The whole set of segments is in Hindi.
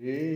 Nath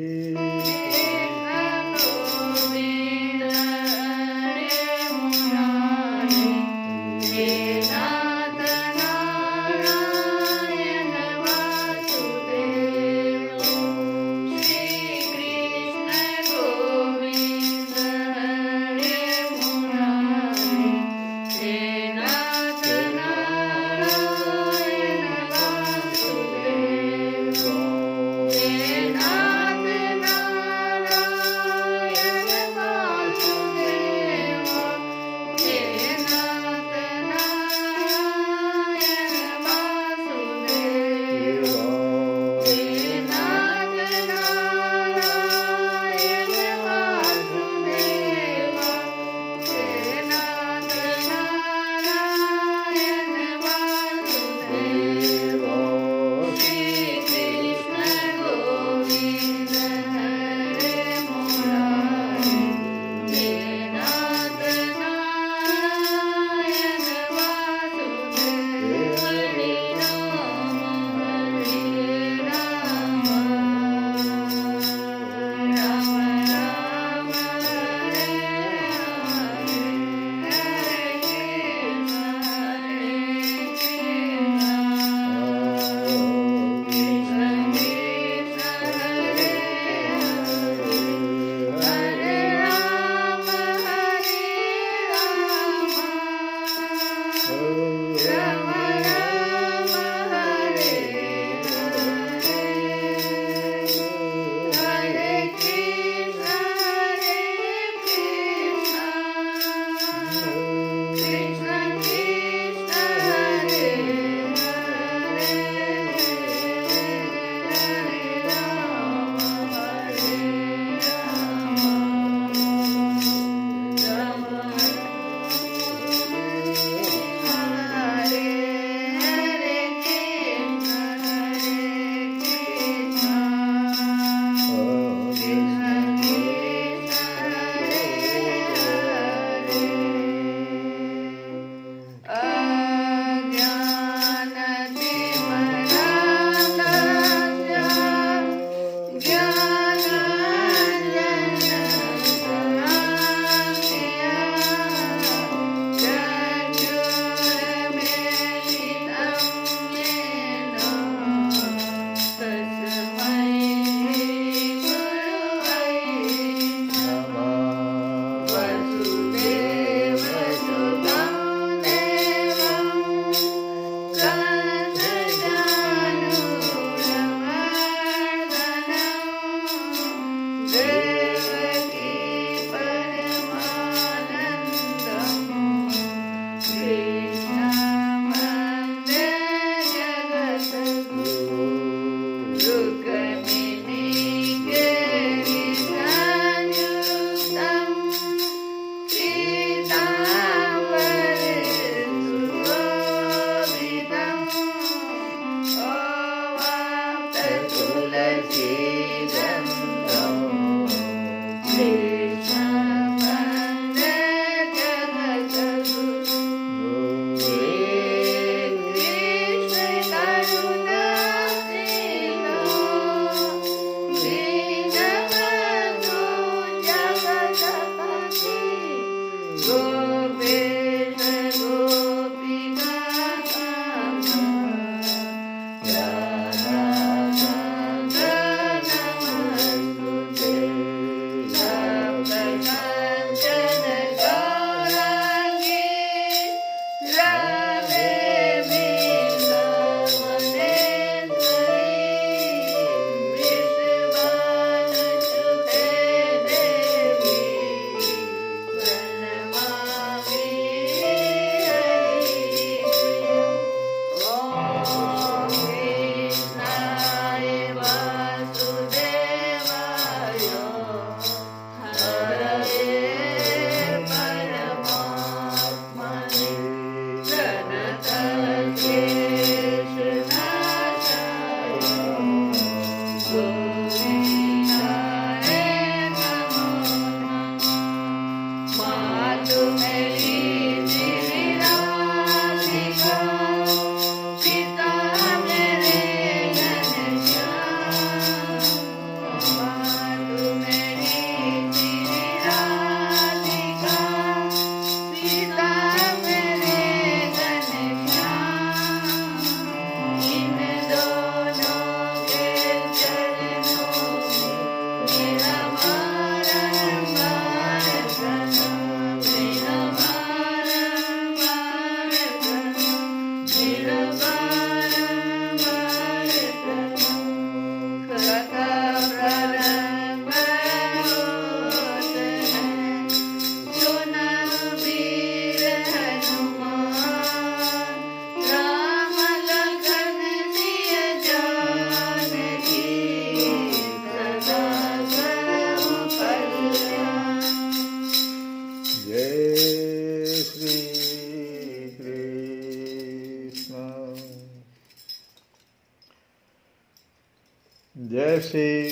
ऐसे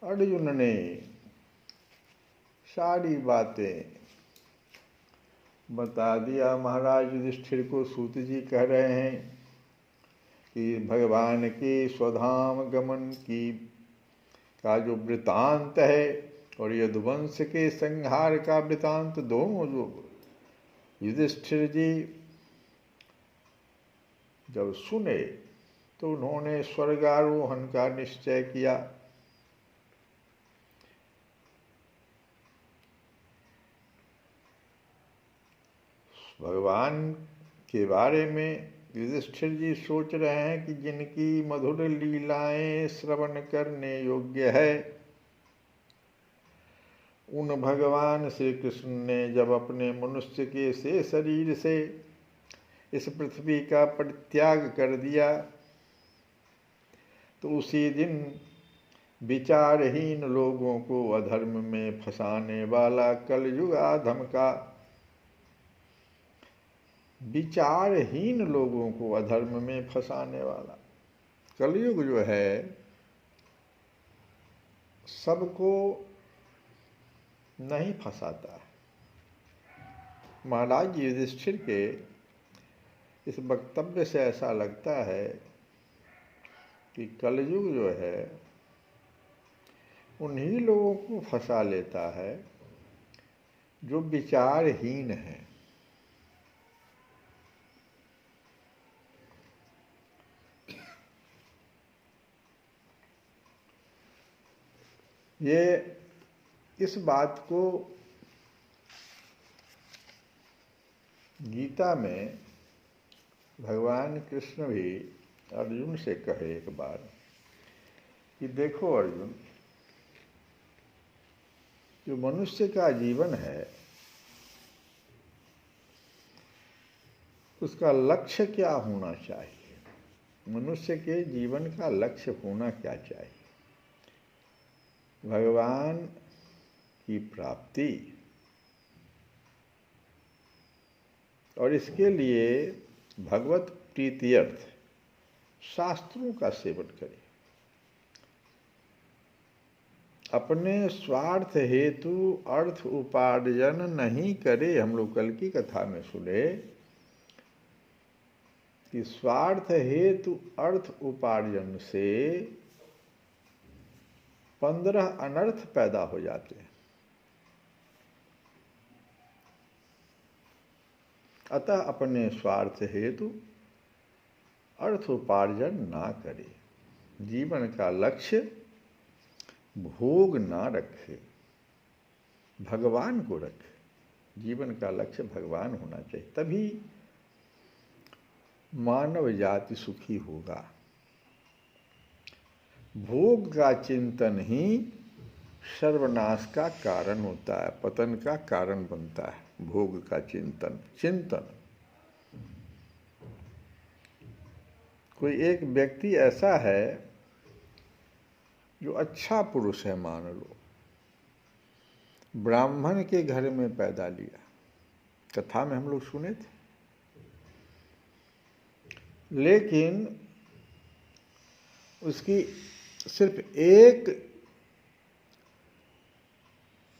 अर्जुन ने सारी बातें बता दिया। महाराज युधिष्ठिर को सूत जी कह रहे हैं कि भगवान के स्वधाम गमन की का जो वृतांत है और यदुवंश के संहार का वृतांत, दोनों जो युधिष्ठिर जी जब सुने तो उन्होंने स्वर्गारोहण का निश्चय किया। भगवान के बारे में युधिष्ठिर जी सोच रहे हैं कि जिनकी मधुर लीलाएं श्रवण करने योग्य है, उन भगवान श्री कृष्ण ने जब अपने मनुष्य के से शरीर से इस पृथ्वी का परित्याग कर दिया तो उसी दिन विचारहीन लोगों को अधर्म में फंसाने वाला कलयुग आधम का, विचारहीन लोगों को अधर्म में फंसाने वाला कलयुग जो है, सबको नहीं फंसाता। महाराज युधिष्ठिर के इस वक्तव्य से ऐसा लगता है कि कलयुग जो है उन्हीं लोगों को फंसा लेता है जो विचारहीन है। ये इस बात को गीता में भगवान कृष्ण भी अर्जुन से कहे एक बार कि देखो अर्जुन, जो मनुष्य का जीवन है उसका लक्ष्य क्या होना चाहिए, मनुष्य के जीवन का लक्ष्य होना क्या चाहिए? भगवान की प्राप्ति, और इसके लिए भगवत प्रीत्यर्थ शास्त्रों का सेवन करें। अपने स्वार्थ हेतु अर्थ उपार्जन नहीं करे। हम लोग कल की कथा में सुने कि स्वार्थ हेतु अर्थ उपार्जन से 15 अनर्थ पैदा हो जाते हैं। अतः अपने स्वार्थ हेतु अर्थ उपार्जन ना करे, जीवन का लक्ष्य भोग ना रखे, भगवान को रखे। जीवन का लक्ष्य भगवान होना चाहिए, तभी मानव जाति सुखी होगा। भोग का चिंतन ही सर्वनाश का कारण होता है, पतन का कारण बनता है। भोग का चिंतन कोई एक व्यक्ति ऐसा है जो अच्छा पुरुष है, मान लो ब्राह्मण के घर में पैदा लिया, कथा में हम लोग सुने थे, लेकिन उसकी सिर्फ एक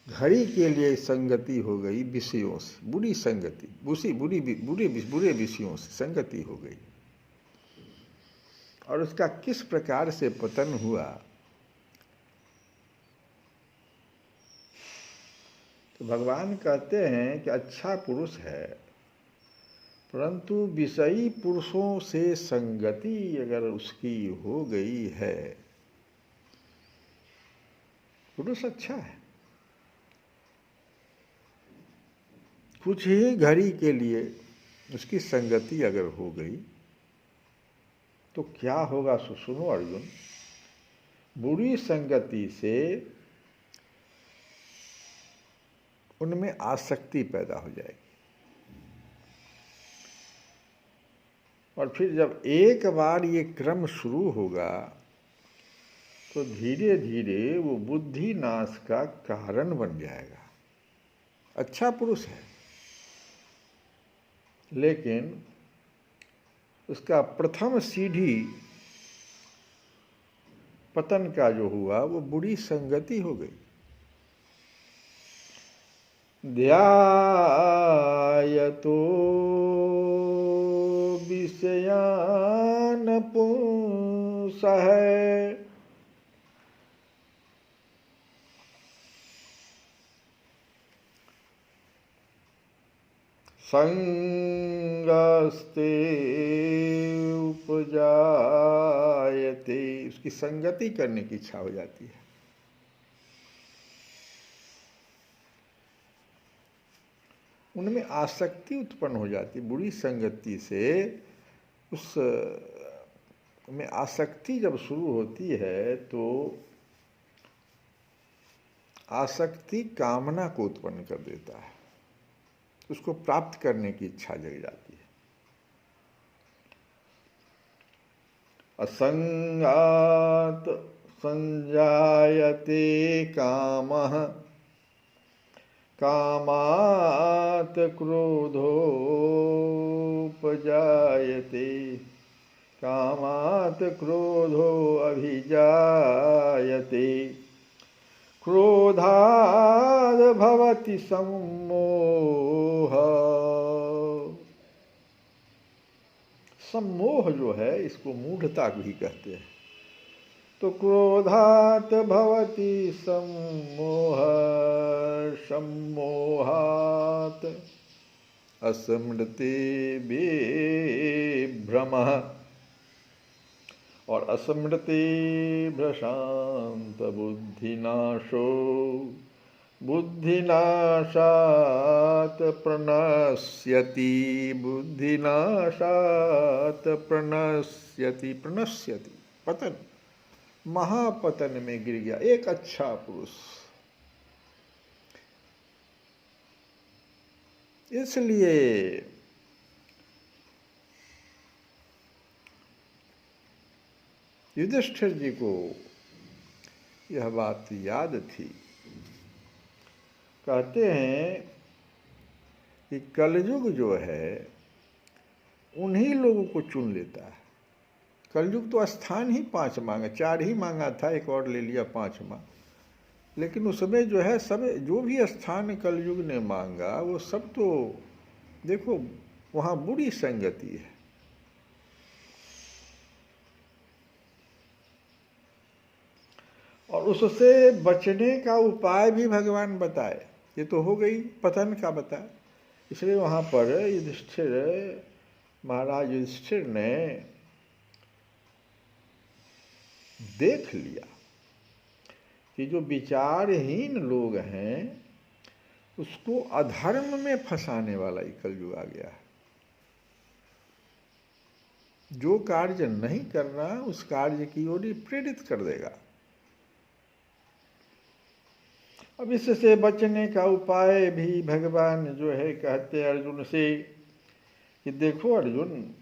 घड़ी के लिए संगति हो गई विषयों से, बुरी संगति, बुरे विषयों से संगति हो गई, और उसका किस प्रकार से पतन हुआ। तो भगवान कहते हैं कि अच्छा पुरुष है, परंतु विषयी पुरुषों से संगति अगर उसकी हो गई है, पुरुष अच्छा है, कुछ ही घड़ी के लिए उसकी संगति अगर हो गई तो क्या होगा? सुनो अर्जुन, बुरी संगति से उनमें आसक्ति पैदा हो जाएगी, और फिर जब एक बार ये क्रम शुरू होगा तो धीरे धीरे वो बुद्धि नाश का कारण बन जाएगा। अच्छा पुरुष है, लेकिन उसका प्रथम सीढ़ी पतन का जो हुआ वो बुरी संगति हो गई। ध्यायतो विषयान पुंसः संगस्ते उपजायते, उसकी संगति करने की इच्छा हो जाती है। उनमें आसक्ति उत्पन्न हो जाती, बुरी संगति से उस में आसक्ति जब शुरू होती है तो आसक्ति कामना को उत्पन्न कर देता है, उसको प्राप्त करने की इच्छा जग जाती है। असंगात संजायते कामः, कामात् क्रोधोपजायते, कामात् क्रोधो अभिजायते, क्रोधाद् भवति सम्मोह। सम्मोह जो है इसको मूढ़ता भी कहते हैं। तो क्रोधात् भवति सम्मोह, सम्मोहात् अस्मृति विभ्रमः, और अस्मृति भ्रशांत बुद्धिनाशो, बुद्धिनाशात् प्रणश्यति, बुद्धिनाशात् प्रणश्यति, प्रणश्यति पतन, महापतन में गिर गया एक अच्छा पुरुष। इसलिए युधिष्ठिर जी को यह बात याद थी। कहते हैं कि कलयुग जो है उन्हीं लोगों को चुन लेता है। कलयुग तो स्थान ही 5 मांगा, 4 ही मांगा था, एक और ले लिया 5वां, लेकिन उसमें जो है सब जो भी स्थान कलयुग ने मांगा वो सब तो देखो वहाँ बुरी संगति है। और उससे बचने का उपाय भी भगवान बताए। ये तो हो गई पतन का बताया, इसलिए वहाँ पर युधिष्ठिर, महाराज युधिष्ठिर ने देख लिया कि जो विचारहीन लोग हैं उसको अधर्म में फंसाने वाला ही कलयुग आ गया है। जो कार्य नहीं करना उस कार्य की ओर ही प्रेरित कर देगा। अब इससे बचने का उपाय भी भगवान जो है कहते अर्जुन से कि देखो अर्जुन,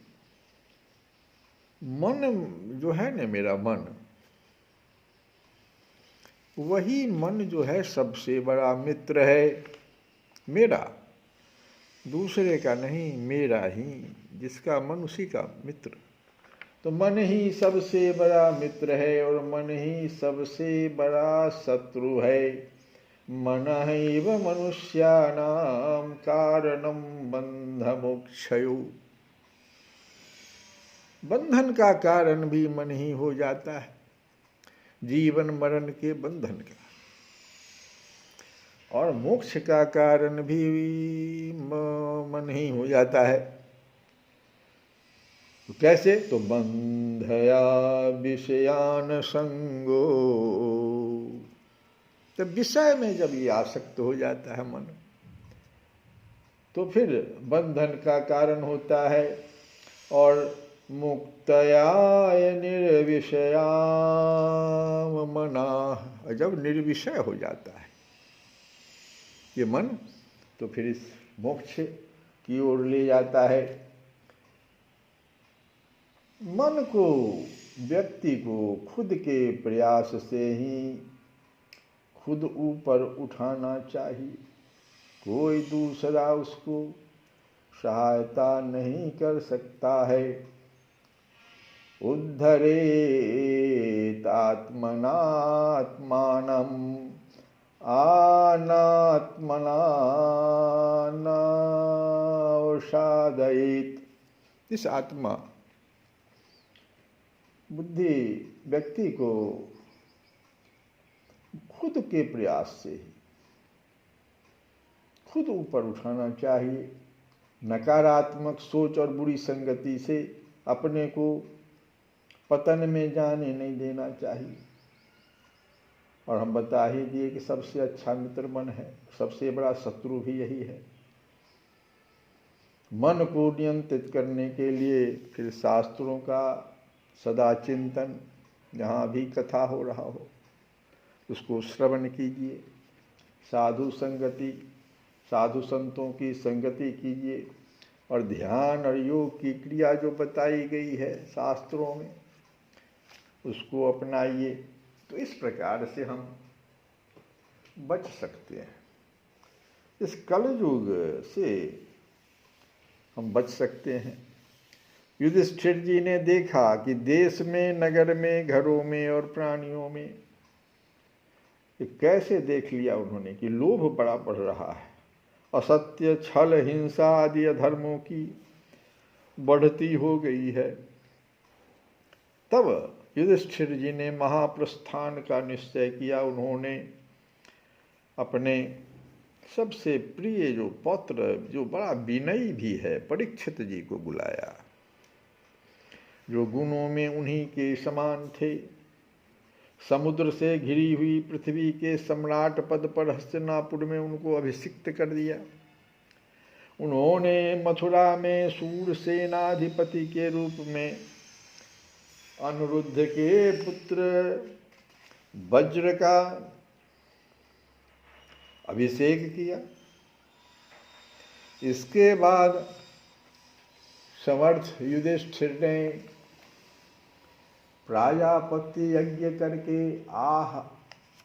मन जो है ना, मेरा मन, वही मन जो है सबसे बड़ा मित्र है मेरा, दूसरे का नहीं, मेरा ही, जिसका मन उसी का मित्र। तो मन ही सबसे बड़ा मित्र है और मन ही सबसे बड़ा शत्रु है। मनैव मनुष्याणां कारणं बन्धमोक्षयो, बंधन का कारण भी मन ही हो जाता है, जीवन मरण के बंधन का, और मोक्ष का कारण भी मन ही हो जाता है। तो कैसे? तो बंधया विषयान संगो, तो विषय में जब ये आसक्त हो जाता है मन तो फिर बंधन का कारण होता है। और मुक्तया निर्विषयाम मना, जब निर्विषय हो जाता है ये मन तो फिर इस मोक्ष की ओर ले जाता है। मन को, व्यक्ति को खुद के प्रयास से ही खुद ऊपर उठाना चाहिए, कोई दूसरा उसको सहायता नहीं कर सकता है। उद्धरेतात्मनात्मानं अनात्मना नावसादयेत्। इस आत्मा बुद्धि व्यक्ति को खुद के प्रयास से खुद ऊपर उठाना चाहिए। नकारात्मक सोच और बुरी संगति से अपने को पतन में जाने नहीं देना चाहिए। और हम बता ही दिए कि सबसे अच्छा मित्र मन है, सबसे बड़ा शत्रु भी यही है। मन को नियंत्रित करने के लिए फिर शास्त्रों का सदा चिंतन, जहाँ भी कथा हो रहा हो उसको श्रवण कीजिए, साधु संगति, साधु संतों की संगति कीजिए, और ध्यान और योग की क्रिया जो बताई गई है शास्त्रों में उसको अपनाइए। तो इस प्रकार से हम बच सकते हैं। इस कलयुग से हम बच सकते हैं। युधिष्ठिर जी ने देखा कि देश में, नगर में, घरों में और प्राणियों में कैसे देख लिया उन्होंने कि लोभ बड़ा बढ़ रहा है, असत्य, छल, हिंसा आदि अधर्मों की बढ़ती हो गई है। तब युधिष्ठिर जी ने महाप्रस्थान का निश्चय किया। उन्होंने अपने सबसे प्रिय जो पौत्र, जो बड़ा विनयी भी है, परीक्षित जी को बुलाया, जो गुणों में उन्हीं के समान थे। समुद्र से घिरी हुई पृथ्वी के सम्राट पद पर हस्तिनापुर में उनको अभिषिक्त कर दिया। उन्होंने मथुरा में सूर सेनाधिपति के रूप में अनिरुद्ध के पुत्र वज्र का अभिषेक किया। इसके बाद समर्थ युधिष्ठिर ने प्राजापत्य यज्ञ करके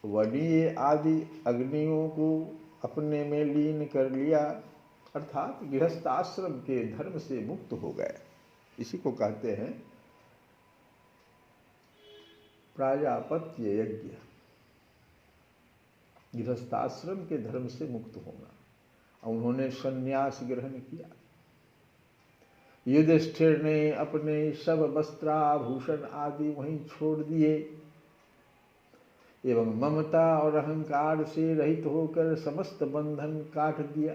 वनीय आदि अग्नियों को अपने में लीन कर लिया, अर्थात गृहस्थाश्रम के धर्म से मुक्त हो गए। इसी को कहते हैं प्राजापत्य यज्ञ, गृहस्थाश्रम के धर्म से मुक्त होना। उन्होंने संन्यास ग्रहण किया। युधिष्ठिर ने अपने सब वस्त्राभूषण आदि वहीं छोड़ दिए एवं ममता और अहंकार से रहित होकर समस्त बंधन काट दिया।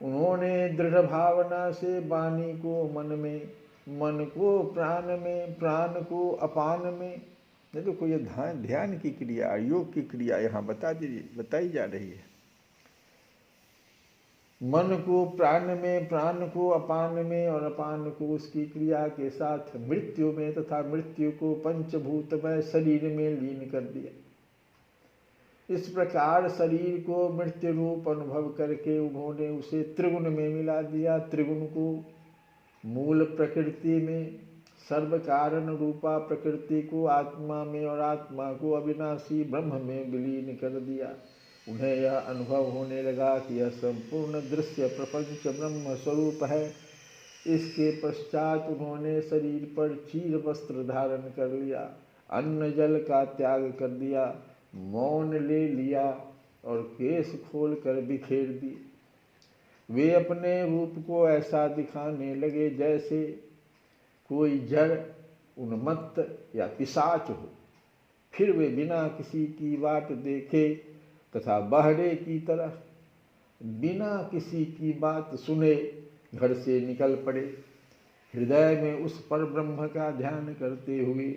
उन्होंने दृढ़ भावना से वाणी को मन में, मन को प्राण में, प्राण को अपान में, देखो ये ध्यान की क्रिया, योग की क्रिया यहाँ बताई जा रही है। मन को प्राण में, प्राण को अपान में और अपान को उसकी क्रिया के साथ मृत्यु में तथा मृत्यु को पंचभूतमय शरीर में लीन कर दिया। इस प्रकार शरीर को मृत्यु रूप अनुभव करके उन्होंने उसे त्रिगुण में मिला दिया। त्रिगुण को मूल प्रकृति में, सर्व कारण रूपा प्रकृति को आत्मा में और आत्मा को अविनाशी ब्रह्म में विलीन कर दिया। उन्हें यह अनुभव होने लगा कि यह संपूर्ण दृश्य प्रपंच ब्रह्म स्वरूप है। इसके पश्चात उन्होंने शरीर पर चीर वस्त्र धारण कर लिया, अन्न जल का त्याग कर दिया, मौन ले लिया और केश खोल कर बिखेर दिए। वे अपने रूप को ऐसा दिखाने लगे जैसे कोई जड़, उन्मत्त या पिशाच हो। फिर वे बिना किसी की बात देखे तथा बहरे की तरह बिना किसी की बात सुने घर से निकल पड़े, हृदय में उस पर ब्रह्म का ध्यान करते हुए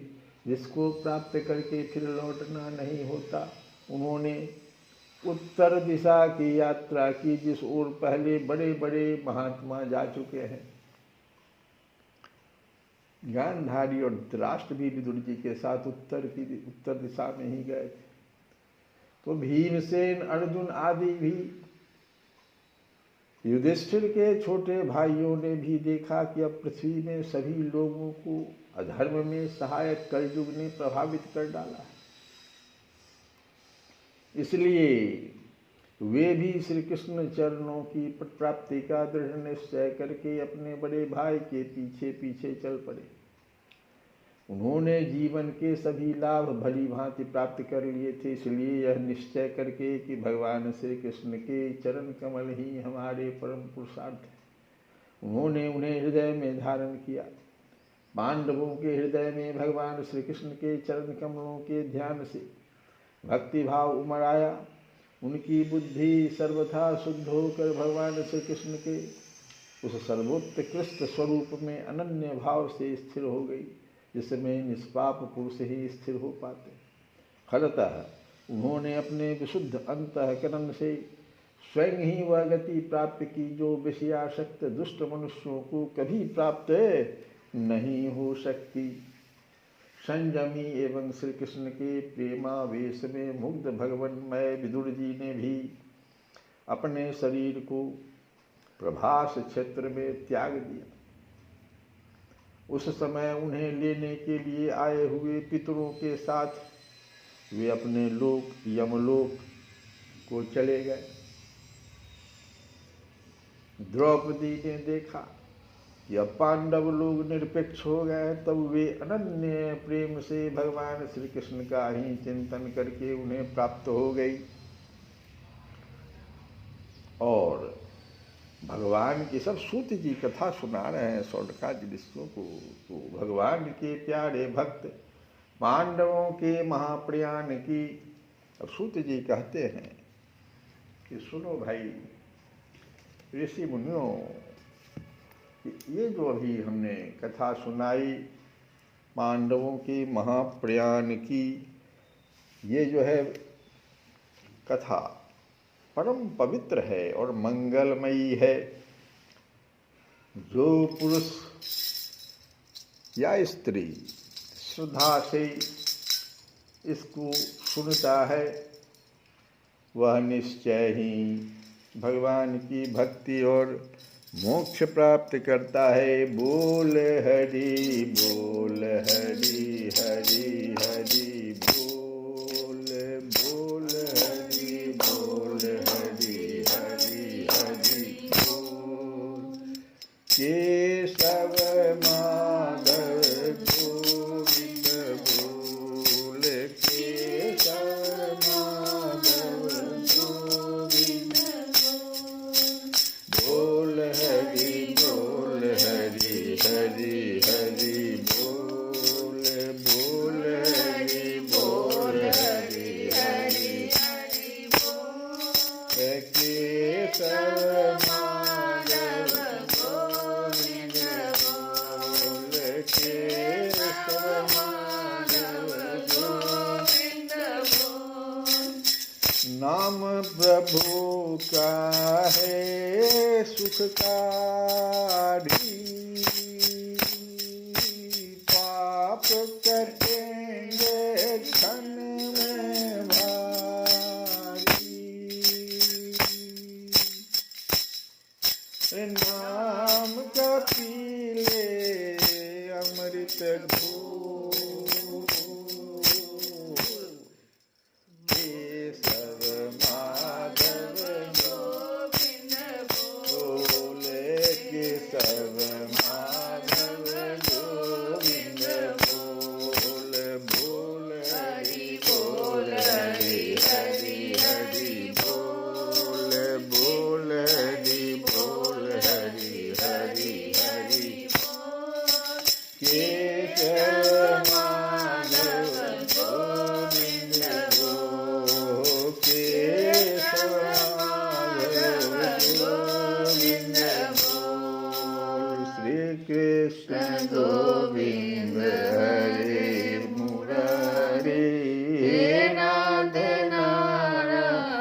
जिसको प्राप्त करके फिर लौटना नहीं होता। उन्होंने उत्तर दिशा की यात्रा की, जिस ओर पहले बड़े बड़े महात्मा जा चुके हैं। गांधारी और धृतराष्ट्र भी विदुर जी के साथ उत्तर दिशा में ही गए थे। तो भीमसेन, अर्जुन आदि भी, युधिष्ठिर के छोटे भाइयों ने भी देखा कि अब पृथ्वी में सभी लोगों को अधर्म में सहायक कलयुग ने प्रभावित कर डाला। इसलिए वे भी श्री कृष्ण चरणों की प्राप्ति का दृढ़ निश्चय करके अपने बड़े भाई के पीछे पीछे चल पड़े। उन्होंने जीवन के सभी लाभ भली भांति प्राप्त कर लिए थे, इसलिए यह निश्चय करके कि भगवान श्री कृष्ण के चरण कमल ही हमारे परम पुरुषार्थ है, उन्होंने उन्हें हृदय में धारण किया। पांडवों के हृदय में भगवान श्री कृष्ण के चरण कमलों के ध्यान से भक्ति भाव उमड़ आया। उनकी बुद्धि सर्वथा शुद्ध होकर भगवान श्री कृष्ण के उस सर्वोत्कृष्ट स्वरूप में अनन्य भाव से स्थिर हो गई, जिसमें निष्पाप पुरुष ही स्थिर हो पाते। फलतः उन्होंने अपने विशुद्ध अंतःकरण से स्वयं ही वह गति प्राप्त की जो विषयासक्त दुष्ट मनुष्यों को कभी प्राप्त नहीं हो सकती। संयमी एवं श्री कृष्ण के प्रेमावेश में मुग्ध भगवन्मय विदुर जी ने भी अपने शरीर को प्रभास क्षेत्र में त्याग दिया। उस समय उन्हें लेने के लिए आए हुए पितरों के साथ वे अपने लोक यमलोक को चले गए। द्रौपदी ने देखा कि अब पांडव लोग निरपेक्ष हो गए, तब वे अनन्य प्रेम से भगवान श्री कृष्ण का ही चिंतन करके उन्हें प्राप्त हो गई और भगवान की सब सूत जी कथा सुना रहे हैं सौनकादि ऋषियों को। तो भगवान के प्यारे भक्त पांडवों के महाप्रयाण की अब सूत जी कहते हैं कि सुनो भाई ऋषि मुनियों, ये जो अभी हमने कथा सुनाई पांडवों के महाप्रयाण की, ये जो है कथा परम पवित्र है और मंगलमयी है। जो पुरुष या स्त्री श्रद्धा से इसको सुनता है वह निश्चय ही भगवान की भक्ति और मोक्ष प्राप्त करता है। बोल हरि बोल हरि हरि हरि बोल, बोल हरि बोल हरि हरि हरि बोल। केशव माधव गोविंद बोल, केशव माधव गोविंद बोल हरि बोल हरि हरि हरि बोल, बोल हरि बोल हरि हरि हरि बोल। केशव माधव गोविंद बोल, केशव माधव गोविंद बोल। नाम प्रभु का है सुखकारी, पाप कटेंगे क्षण में भारी। नाम का पी ले अमृत घोल, केशव माधव गोविंद बोल, केशव माधव गोविंद बोल, बोल हरि बोल हरि हरि हरि बोल, बोल हरि बोल हरि हरि हरि बोल। केशव माधव गोविंद बोल, केशव माधव गोविंद बोल। श्री कृष्ण गोविंद हरे मुरारी, हे नाथ नारायण